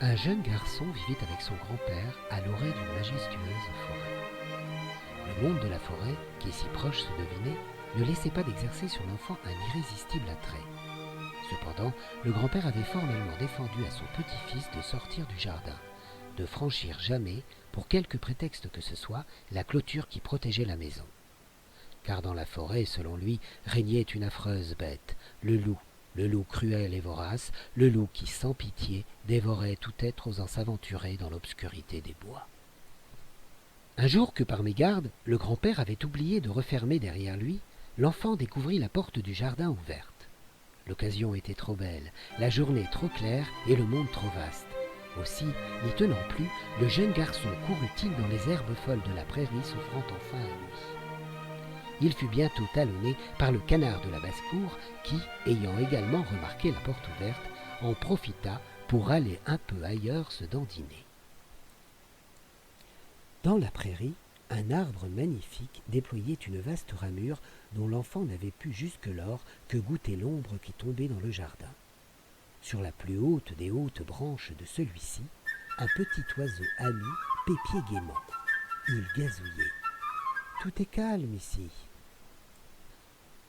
Un jeune garçon vivait avec son grand-père à l'orée d'une majestueuse forêt. Le monde de la forêt, qui est si proche se devinait, ne laissait pas d'exercer sur l'enfant un irrésistible attrait. Cependant, le grand-père avait formellement défendu à son petit-fils de sortir du jardin, de franchir jamais, pour quelque prétexte que ce soit, la clôture qui protégeait la maison. Car dans la forêt, selon lui, régnait une affreuse bête, le loup cruel et vorace, le loup qui, sans pitié, dévorait tout être osant s'aventurer dans l'obscurité des bois. Un jour que par mégarde, le grand-père avait oublié de refermer derrière lui, l'enfant découvrit la porte du jardin ouverte. L'occasion était trop belle, la journée trop claire et le monde trop vaste. Aussi, n'y tenant plus, le jeune garçon courut-il dans les herbes folles de la prairie, s'offrant enfin à lui. Il fut bientôt talonné par le canard de la basse-cour qui, ayant également remarqué la porte ouverte, en profita pour aller un peu ailleurs se dandiner. Dans la prairie, un arbre magnifique déployait une vaste ramure dont l'enfant n'avait pu jusque-lors que goûter l'ombre qui tombait dans le jardin. Sur la plus haute des hautes branches de celui-ci, un petit oiseau ami pépiait gaiement. Il gazouillait. « Tout est calme ici. »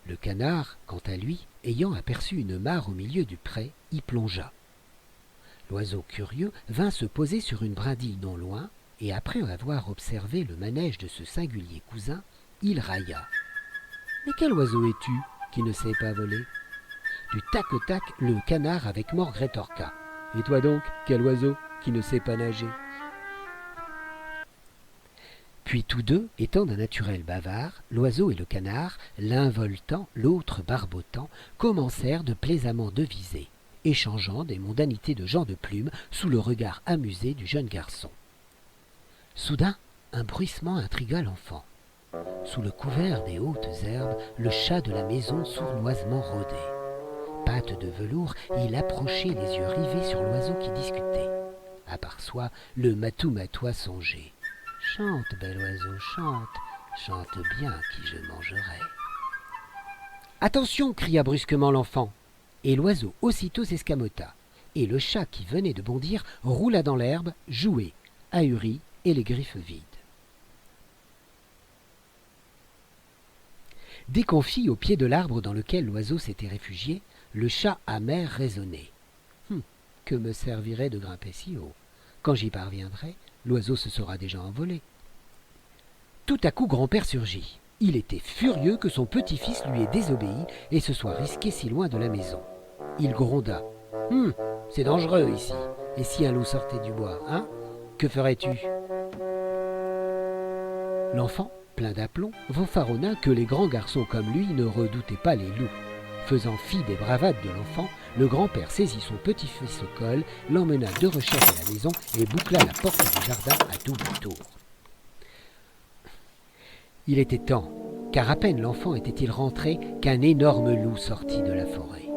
Le canard, quant à lui, ayant aperçu une mare au milieu du pré, y plongea. L'oiseau curieux vint se poser sur une brindille non loin, et après avoir observé le manège de ce singulier cousin, il railla. « Mais quel oiseau es-tu, qui ne sais pas voler ?» Du tac au tac, le canard avec mort rétorqua. « Et toi donc, quel oiseau, qui ne sais pas nager ?» Puis tous deux, étant d'un naturel bavard, l'oiseau et le canard, l'un voletant, l'autre barbotant, commencèrent de plaisamment deviser, échangeant des mondanités de gens de plume sous le regard amusé du jeune garçon. Soudain, un bruissement intrigua l'enfant. Sous le couvert des hautes herbes, le chat de la maison sournoisement rôdait. Patte de velours, il approchait les yeux rivés sur l'oiseau qui discutait. À part soi, le matou-matois songeait. « Chante, bel oiseau, chante, chante bien qui je mangerai. » « Attention !» cria brusquement l'enfant. Et l'oiseau aussitôt s'escamota. Et le chat qui venait de bondir roula dans l'herbe, joué, ahuri et les griffes vides. Déconfit au pied de l'arbre dans lequel l'oiseau s'était réfugié, le chat amer raisonnait. « Que me servirait de grimper si haut? Quand j'y parviendrai, l'oiseau se sera déjà envolé. » Tout à coup, grand-père surgit. Il était furieux que son petit-fils lui ait désobéi et se soit risqué si loin de la maison. Il gronda. « C'est dangereux ici. Et si un loup sortait du bois, hein? Que ferais-tu » L'enfant, plein d'aplomb, fanfaronna que les grands garçons comme lui ne redoutaient pas les loups. Faisant fi des bravades de l'enfant, le grand-père saisit son petit-fils au col, l'emmena de recherche à la maison et boucla la porte du jardin à double tour. Il était temps, car à peine l'enfant était-il rentré qu'un énorme loup sortit de la forêt.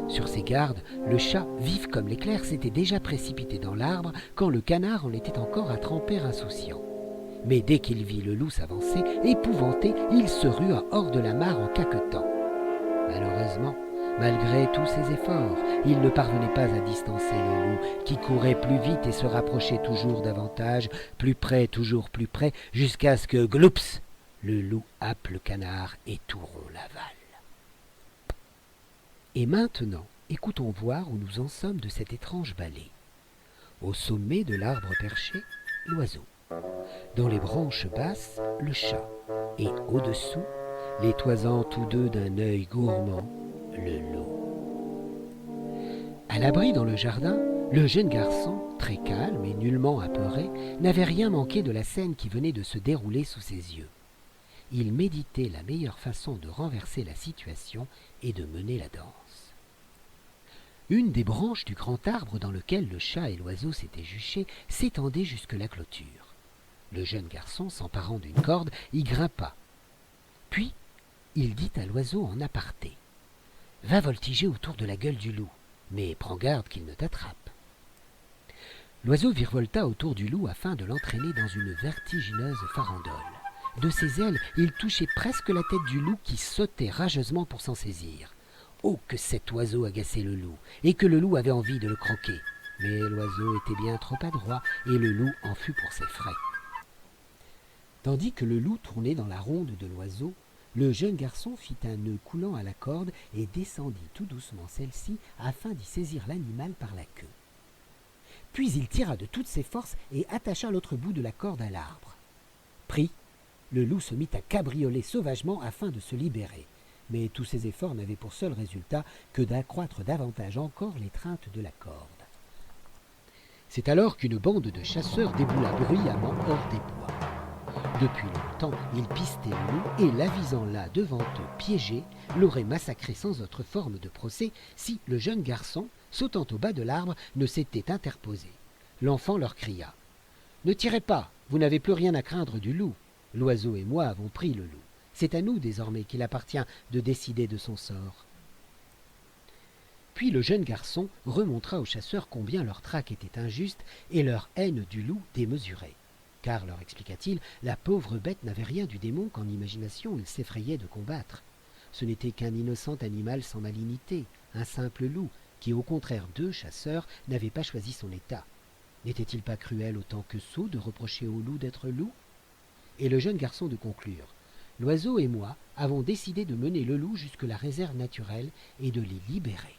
Sur ses gardes, le chat, vif comme l'éclair, s'était déjà précipité dans l'arbre quand le canard en était encore à tremper insouciant. Mais dès qu'il vit le loup s'avancer, épouvanté, il se rua hors de la mare en caquetant. Malheureusement, malgré tous ses efforts, il ne parvenait pas à distancer le loup, qui courait plus vite et se rapprochait toujours davantage, plus près, toujours plus près, jusqu'à ce que, gloups, le loup happe le canard et tout rond l'avale. Et maintenant, écoutons voir où nous en sommes de cet étrange ballet. Au sommet de l'arbre perché, l'oiseau. Dans les branches basses, le chat. Et au-dessous, les toisant tous deux d'un œil gourmand, le loup. À l'abri dans le jardin, le jeune garçon, très calme et nullement apeuré, n'avait rien manqué de la scène qui venait de se dérouler sous ses yeux. Il méditait la meilleure façon de renverser la situation et de mener la danse. Une des branches du grand arbre dans lequel le chat et l'oiseau s'étaient juchés s'étendait jusque la clôture. Le jeune garçon, s'emparant d'une corde, y grimpa. Puis, il dit à l'oiseau en aparté. « Va voltiger autour de la gueule du loup, mais prends garde qu'il ne t'attrape. » L'oiseau virevolta autour du loup afin de l'entraîner dans une vertigineuse farandole. De ses ailes, il touchait presque la tête du loup qui sautait rageusement pour s'en saisir. Oh, que cet oiseau agaçait le loup, et que le loup avait envie de le croquer. Mais l'oiseau était bien trop adroit, et le loup en fut pour ses frais. Tandis que le loup tournait dans la ronde de l'oiseau, le jeune garçon fit un nœud coulant à la corde et descendit tout doucement celle-ci afin d'y saisir l'animal par la queue. Puis il tira de toutes ses forces et attacha l'autre bout de la corde à l'arbre. Pris, le loup se mit à cabrioler sauvagement afin de se libérer, mais tous ses efforts n'avaient pour seul résultat que d'accroître davantage encore l'étreinte de la corde. C'est alors qu'une bande de chasseurs déboula bruyamment hors des bois. Depuis longtemps, ils pistaient le loup et, l'avisant là devant eux piégé, l'auraient massacré sans autre forme de procès si le jeune garçon, sautant au bas de l'arbre, ne s'était interposé. L'enfant leur cria « Ne tirez pas, vous n'avez plus rien à craindre du loup. L'oiseau et moi avons pris le loup. C'est à nous désormais qu'il appartient de décider de son sort. » Puis le jeune garçon remontra aux chasseurs combien leur traque était injuste et leur haine du loup démesurée. Car, leur expliqua-t-il, la pauvre bête n'avait rien du démon qu'en imagination il s'effrayait de combattre. Ce n'était qu'un innocent animal sans malignité, un simple loup, qui au contraire d'eux, chasseurs, n'avait pas choisi son état. N'était-il pas cruel autant que sot de reprocher au loup d'être loup? Et le jeune garçon de conclure « L'oiseau et moi avons décidé de mener le loup jusque la réserve naturelle et de les libérer. »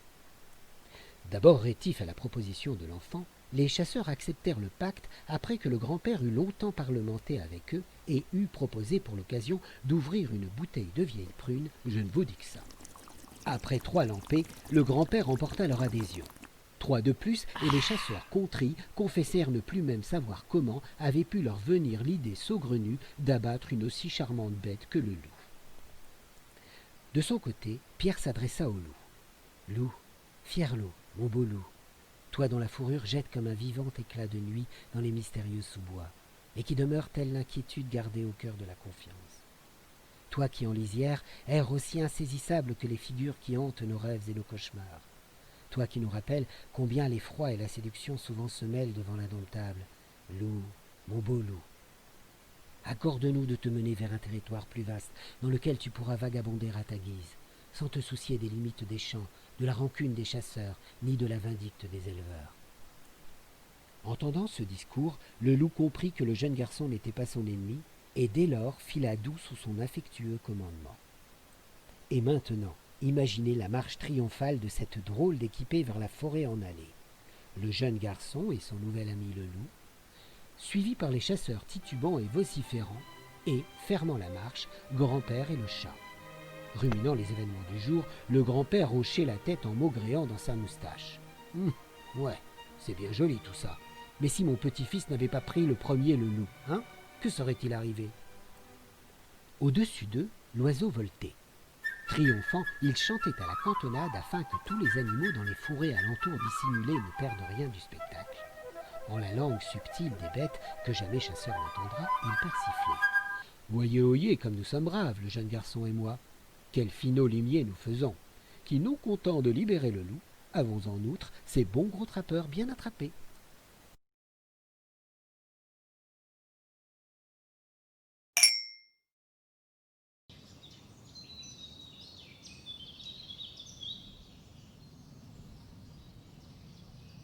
D'abord rétifs à la proposition de l'enfant, les chasseurs acceptèrent le pacte après que le grand-père eut longtemps parlementé avec eux et eut proposé pour l'occasion d'ouvrir une bouteille de vieille prune, je ne vous dis que ça. Après 3 lampées, le grand-père emporta leur adhésion. 3 de plus, et les chasseurs contrits confessèrent ne plus même savoir comment avait pu leur venir l'idée saugrenue d'abattre une aussi charmante bête que le loup. De son côté, Pierre s'adressa au loup. « Loup, fier loup, mon beau loup, toi dont la fourrure jette comme un vivant éclat de nuit dans les mystérieux sous-bois, et qui demeure telle l'inquiétude gardée au cœur de la confiance. Toi qui en lisière erres aussi insaisissable que les figures qui hantent nos rêves et nos cauchemars. Toi qui nous rappelles combien l'effroi et la séduction souvent se mêlent devant l'indomptable. Loup, mon beau loup, accorde-nous de te mener vers un territoire plus vaste dans lequel tu pourras vagabonder à ta guise, sans te soucier des limites des champs, de la rancune des chasseurs, ni de la vindicte des éleveurs. » Entendant ce discours, le loup comprit que le jeune garçon n'était pas son ennemi, et dès lors fila doux sous son affectueux commandement. Et maintenant, imaginez la marche triomphale de cette drôle d'équipée vers la forêt en allée. Le jeune garçon et son nouvel ami le loup, suivis par les chasseurs titubants et vociférants, et, fermant la marche, grand-père et le chat. Ruminant les événements du jour, le grand-père hochait la tête en maugréant dans sa moustache. Ouais, c'est bien joli tout ça. Mais si mon petit-fils n'avait pas pris le premier le loup, hein, que serait-il arrivé? Au-dessus d'eux, l'oiseau voltait. Triomphant, il chantait à la cantonade afin que tous les animaux dans les forêts alentours dissimulées ne perdent rien du spectacle. En la langue subtile des bêtes que jamais chasseur n'entendra, il persiflait. Voyez, oyez, comme nous sommes braves, le jeune garçon et moi. Quel finot limier nous faisons, qui, non contents de libérer le loup, avons en outre ces bons gros trappeurs bien attrapés.